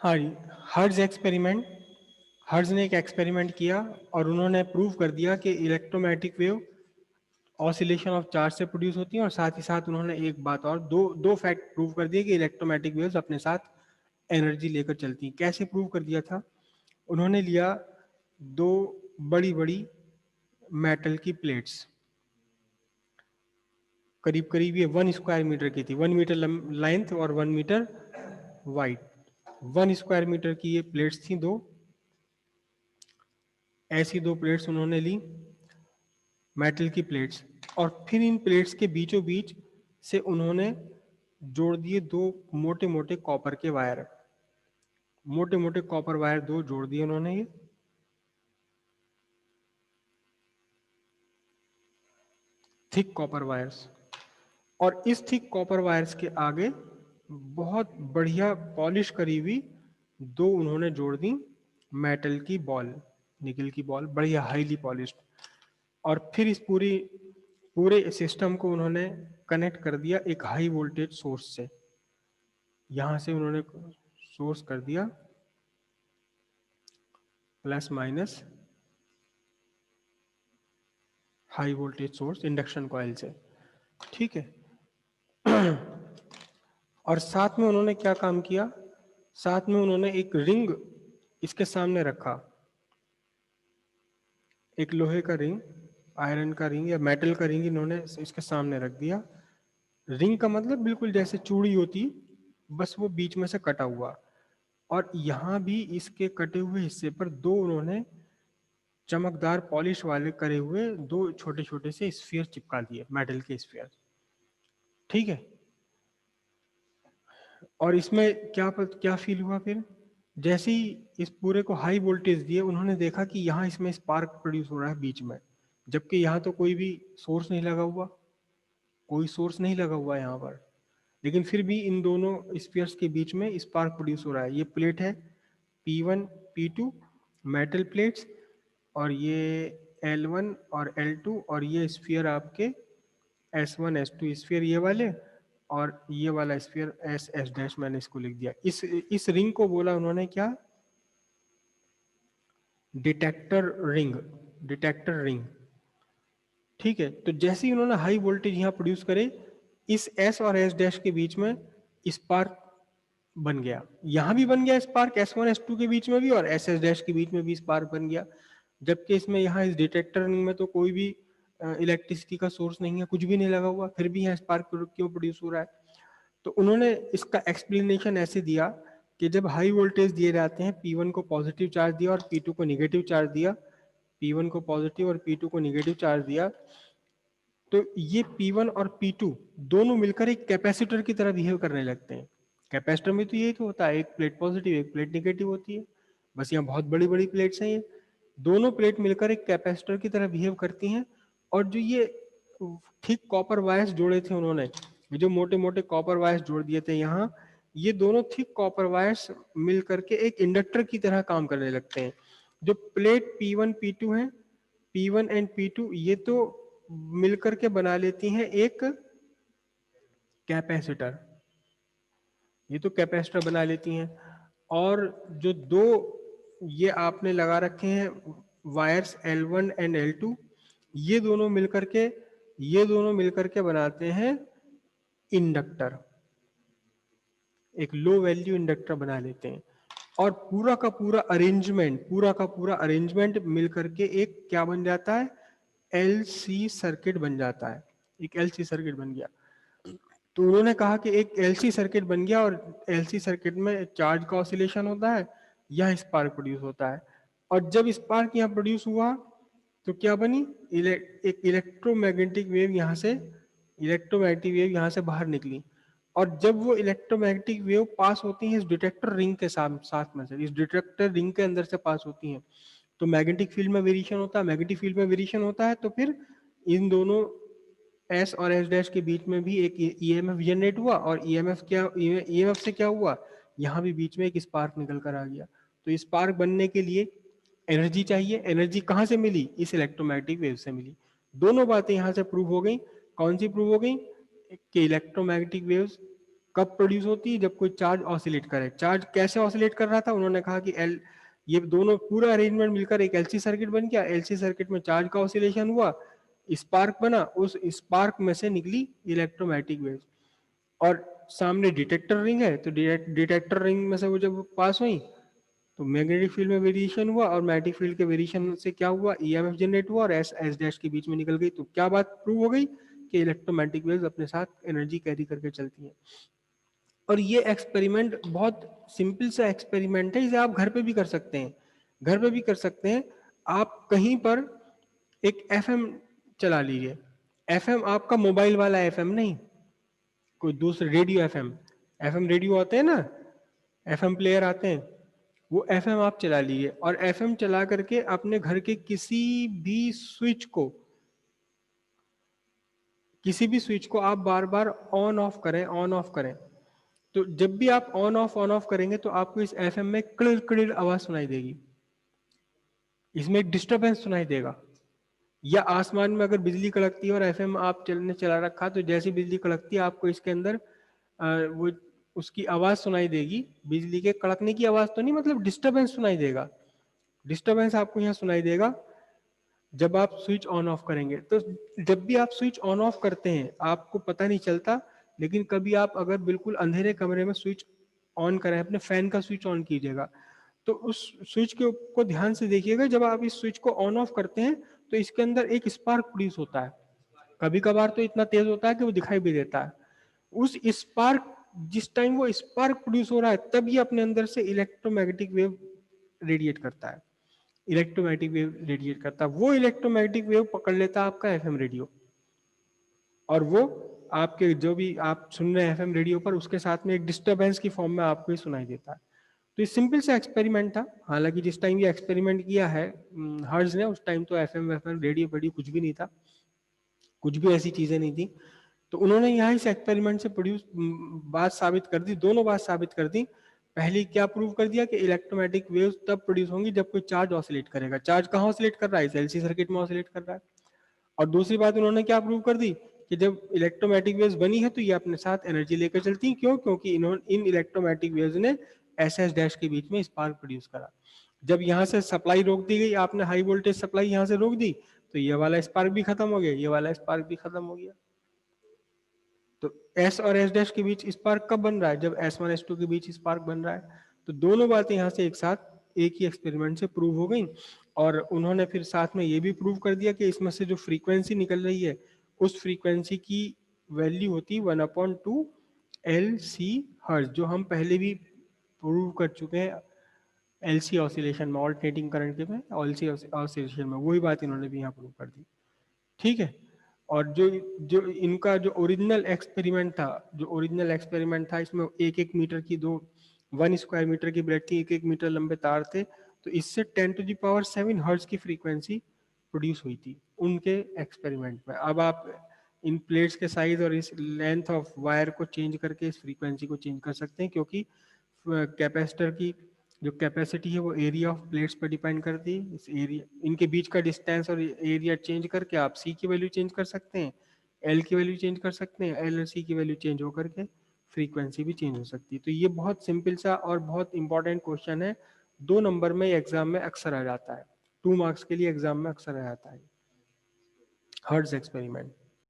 हाँ जी, हर्ज ने एक एक्सपेरिमेंट किया और उन्होंने प्रूव कर दिया कि electromagnetic wave oscillation of charge से प्रोड्यूस होती हैं, और साथ ही साथ उन्होंने एक बात और दो दो फैक्ट प्रूव कर दिए कि इलेक्ट्रोमैग्नेटिक वेव्स अपने साथ एनर्जी लेकर चलती हैं। कैसे प्रूव कर दिया था? उन्होंने लिया दो बड़ी बड़ी मेटल की प्लेट्स, करीब करीब ये 1 स्क्वायर मीटर की थी, 1 मीटर लेंथ और 1 मीटर वाइड, 1 स्क्वायर मीटर की ये प्लेट्स थी दो। ऐसी दो प्लेट्स उन्होंने ली, मेटल की प्लेट्स, और फिर इन प्लेट्स के बीचों बीच से उन्होंने जोड़ दिए दो मोटे मोटे कॉपर के वायर, मोटे मोटे कॉपर वायर दो जोड़ दिए उन्होंने, ये थिक कॉपर वायर्स। और इस थिक कॉपर वायर्स के आगे बहुत बढ़िया पॉलिश करी हुई दो उन्होंने जोड़ दी मेटल की बॉल, निकल की बॉल, बढ़िया हाईली पॉलिश्ड। और फिर इस पूरे सिस्टम को उन्होंने कनेक्ट कर दिया एक हाई वोल्टेज सोर्स से। यहां से उन्होंने सोर्स कर दिया plus minus high voltage source induction coil से, ठीक है। और साथ में उन्होंने क्या काम किया, साथ में उन्होंने एक रिंग इसके सामने रखा, एक लोहे का रिंग, आयरन का रिंग या मेटल का रिंग इन्होंने इसके सामने रख दिया। रिंग का मतलब बिल्कुल जैसे चूड़ी होती, बस वो बीच में से कटा हुआ। और यहां भी इसके कटे हुए हिस्से पर दो उन्होंने चमकदार पॉलिश वाले करे हुए दो छोटे छोटे से स्फीयर चिपका दिए, मेटल के स्फीयर, ठीक है। और इसमें क्या फील हुआ फिर, जैसे ही इस पूरे को हाई वोल्टेज दिए उन्होंने देखा कि यहाँ इसमें स्पार्क प्रोड्यूस हो रहा है बीच में, जबकि यहाँ तो कोई भी सोर्स नहीं लगा हुआ, कोई सोर्स नहीं लगा हुआ यहाँ पर, लेकिन फिर भी इन दोनों स्फीयर्स के बीच में स्पार्क प्रोड्यूस हो रहा है। ये प्लेट है P1 P2 मेटल प्लेट्स, और ये L1 और L2, और ये स्फीयर आपके S1 S2 स्फीयर ये वाले, और ये वाला स्फीयर S S डैश मैंने इसको लिख दिया। इस रिंग को बोला उन्होंने क्या, डिटेक्टर रिंग, डिटेक्टर रिंग, ठीक है। तो जैसे ही उन्होंने हाई वोल्टेज यहाँ प्रोड्यूस करे, इस S और S डैश के बीच में स्पार्क बन गया, यहां भी बन गया स्पार्क S1 S2 के बीच में भी, और S S डैश के बीच में भी स्पार्क बन गया। जबकि इसमें यहाँ इस डिटेक्टर रिंग में तो कोई भी इलेक्ट्रिसिटी का सोर्स नहीं है, कुछ भी नहीं लगा हुआ, फिर भी यहाँ स्पार्क क्यों प्रोड्यूस हो रहा है? तो उन्होंने इसका एक्सप्लेनेशन ऐसे दिया कि जब हाई वोल्टेज दिए जाते हैं, P1 को पॉजिटिव चार्ज दिया और P2 को निगेटिव चार्ज दिया, P1 को पॉजिटिव और P2 को निगेटिव चार्ज दिया, तो ये P1 और P2 दोनों मिलकर एक कैपेसिटर की तरह बिहेव करने लगते हैं। कैपेसिटर में तो यही तो होता है, एक प्लेट पॉजिटिव एक प्लेट निगेटिव होती है, बस यहाँ बहुत बड़ी बड़ी प्लेट्स हैं, ये दोनों प्लेट मिलकर एक कैपेसिटर की तरह बिहेव करती हैं। और जो ये थिक कॉपर वायर्स जोड़े थे उन्होंने, ये जो मोटे मोटे कॉपर वायर्स जोड़ दिए थे यहाँ, ये दोनों थिक कॉपर वायर्स मिल करके एक इंडक्टर की तरह काम करने लगते हैं। जो प्लेट P1 P2 है, P1 एंड P2 ये तो मिलकर के बना लेती हैं एक कैपेसिटर, ये तो कैपेसिटर बना लेती हैं। और जो दो ये आपने लगा रखे हैं वायर्स L1 एंड L2, ये दोनों मिलकर के बनाते हैं इंडक्टर, एक लो वैल्यू इंडक्टर बना लेते हैं। और पूरा का पूरा अरेंजमेंट मिलकर के एक क्या बन जाता है, LC सर्किट बन जाता है, एक LC सर्किट बन गया। तो उन्होंने कहा कि एक LC सर्किट बन गया, और LC सर्किट में चार्ज का ऑसिलेशन होता है, यह स्पार्क प्रोड्यूस होता है। और जब स्पार्क यहाँ प्रोड्यूस हुआ तो क्या बनी, एक इलेक्ट्रोमैग्नेटिक वेव यहाँ से बाहर निकली। और जब वो इलेक्ट्रोमैग्नेटिक वेव पास होती है इस डिटेक्टर रिंग के साथ में से, इस डिटेक्टर रिंग के अंदर से पास होती हैं, तो मैग्नेटिक फील्ड में वेरिएशन होता है, मैग्नेटिक फील्ड में वेरिएशन होता है, तो फिर इन दोनों S और S डैश के बीच में भी एक EMF जनरेट हुआ, और EMF से क्या हुआ, यहाँ भी बीच में एक स्पार्क निकल कर आ गया। तो स्पार्क बनने के लिए एनर्जी चाहिए, एनर्जी कहाँ से मिली, इस इलेक्ट्रोमैग्नेटिक वेव से मिली। दोनों बातें यहाँ से प्रूव हो गई। कौन सी प्रूव हो गई, कि इलेक्ट्रोमैग्नेटिक वेव्स कब प्रोड्यूस होती है? जब कोई चार्ज ऑसिलेट करे। चार्ज कैसे ऑसिलेट कर रहा था? उन्होंने कहा कि एल, ये दोनों पूरा अरेंजमेंट मिलकर एक एलसी सर्किट बन गया। एलसी सर्किट में चार्ज का ऑसिलेशन हुआ, स्पार्क बना, उस स्पार्क में से निकली इलेक्ट्रोमैग्नेटिक वेव। और सामने डिटेक्टर रिंग है, तो डिटेक्टर रिंग में से वो जब पास हुई तो मैग्नेटिक फील्ड में वेरिएशन हुआ, और मैग्नेटिक फील्ड के वेरिएशन से क्या हुआ? ईएमएफ जनरेट हुआ, और एस एस डैश के बीच में निकल गई। तो क्या बात प्रूव हो गई? कि इलेक्ट्रोमैग्नेटिक वेव्स अपने साथ एनर्जी कैरी करके चलती हैं। और ये एक्सपेरिमेंट बहुत सिंपल सा एक्सपेरिमेंट है, इसे आप घर पे भी कर सकते हैं। घर पे भी कर सकते हैं। आप कहीं पर एक एफएम चला लीजिए। एफएम आपका मोबाइल वाला एफएम नहीं, कोई दूसरा रेडियो एफएम। एफएम रेडियो आते हैं ना, एफएम प्लेयर आते हैं, वो एफएम आप चला लीजिए, और एफएम चला करके अपने घर के किसी भी स्विच को आप बार बार ऑन ऑफ करें, ऑन ऑफ करें। तो जब भी आप ऑन ऑफ करेंगे तो आपको इस एफएम में क्लिर क्लिर आवाज सुनाई देगी, इसमें एक डिस्टरबेंस सुनाई देगा। या आसमान में अगर बिजली कड़कती है और एफएम आप चला रखा, तो जैसी बिजली कड़कती है आपको इसके अंदर वो उसकी आवाज सुनाई देगी। बिजली के कड़कने की आवाज तो नहीं, मतलब डिस्टरबेंस सुनाई देगा। डिस्टरबेंस आपको यहाँ सुनाई देगा जब आप स्विच ऑन ऑफ करेंगे। तो जब भी आप स्विच ऑन ऑफ करते हैं आपको पता नहीं चलता, लेकिन कभी आप अगर बिल्कुल अंधेरे कमरे में स्विच ऑन करें, अपने फैन का स्विच ऑन कीजिएगा, तो उस स्विच को ध्यान से देखिएगा। जब आप इस स्विच को ऑन ऑफ करते हैं तो इसके अंदर एक स्पार्क प्रोड्यूस होता है। कभी कभार तो इतना तेज होता है कि वो दिखाई भी देता है। उस स्पार्क, जिस टाइम वो स्पार्क प्रोड्यूस हो रहा है, तब ये अपने अंदर से इलेक्ट्रोमैग्नेटिक वेव रेडिएट करता है। इलेक्ट्रोमैग्नेटिक वेव रेडिएट करता है, वो इलेक्ट्रोमैग्नेटिक वेव पकड़ लेता है आपका एफएम रेडियो, और वो आपके जो भी आप सुन रहे हैं एफएम रेडियो पर, उसके साथ में एक डिस्टरबेंस की फॉर्म में आपको ही सुनाई देता है। तो ये सिंपल सा एक्सपेरिमेंट था। हालांकि जिस टाइम ये एक्सपेरिमेंट किया है हर्ज ने, उस टाइम तो एफएम वेफएम रेडियो वेडियो कुछ भी नहीं था, कुछ भी ऐसी चीजें नहीं थी। तो उन्होंने यहाँ इस एक्सपेरिमेंट से प्रोड्यूस बात साबित कर दी, दोनों बात साबित कर दी। पहली क्या प्रूव कर दिया कि इलेक्ट्रोमैग्नेटिक वेव्स तब प्रोड्यूस होंगी जब कोई चार्ज ऑसिलेट करेगा। चार्ज कहाँ ऑसिलेट कर रहा है? इस एलसी सर्किट में ऑसिलेट कर रहा है। और दूसरी बात उन्होंने क्या प्रूव कर दी? कि जब इलेक्ट्रोमैग्नेटिक वेव्स बनी है तो ये अपने साथ एनर्जी लेकर चलती हैं। क्यों? क्योंकि इन इलेक्ट्रोमैग्नेटिक वेव्स ने एस एस डैश के बीच में स्पार्क प्रोड्यूस करा। जब यहाँ से सप्लाई रोक दी गई, आपने हाई वोल्टेज सप्लाई यहाँ से रोक दी, तो ये वाला स्पार्क भी खत्म हो गया, ये वाला स्पार्क भी खत्म हो गया। तो एस और एस डैश के बीच स्पार्क कब बन रहा है? जब एस वन एस टू के बीच स्पार्क बन रहा है। तो दोनों बातें यहाँ से एक साथ एक ही एक्सपेरिमेंट से प्रूव हो गई। और उन्होंने फिर साथ में ये भी प्रूव कर दिया कि इसमें से जो फ्रीक्वेंसी निकल रही है, उस फ्रीक्वेंसी की वैल्यू होती 1/2 एल सी हर्ज, जो हम पहले भी प्रूव कर चुके हैं एलसी ऑसिलेशन में, ऑल्टरनेटिंग करंट के में, एलसी ऑसिलेशन में। वही बात इन्होंने भी यहाँ प्रूव कर दी। ठीक है। और जो जो इनका जो ओरिजिनल एक्सपेरिमेंट था, इसमें 1-1 मीटर की 1 स्क्वायर मीटर की ब्लेड थी, 1-1 मीटर लंबे तार थे। तो इससे 10⁷ हर्ट्ज की फ्रीक्वेंसी प्रोड्यूस हुई थी उनके एक्सपेरिमेंट में। अब आप इन प्लेट्स के साइज और इस लेंथ ऑफ वायर को चेंज करके इस फ्रीक्वेंसी को चेंज कर सकते हैं, क्योंकि कैपेसिटर की जो कैपेसिटी है वो एरिया ऑफ प्लेट्स पर डिपेंड करती है। इस एरिया, इनके बीच का डिस्टेंस और एरिया चेंज करके आप सी की वैल्यू चेंज कर सकते हैं, एल की वैल्यू चेंज कर सकते हैं, एल और सी की वैल्यू चेंज होकर के फ्रीक्वेंसी भी चेंज हो सकती है। तो ये बहुत सिंपल सा और बहुत इंपॉर्टेंट क्वेश्चन है, 2 नंबर में एग्जाम में अक्सर आ जाता है, 2 मार्क्स के लिए एग्जाम में अक्सर आ जाता है, हर्ट्ज एक्सपेरिमेंट।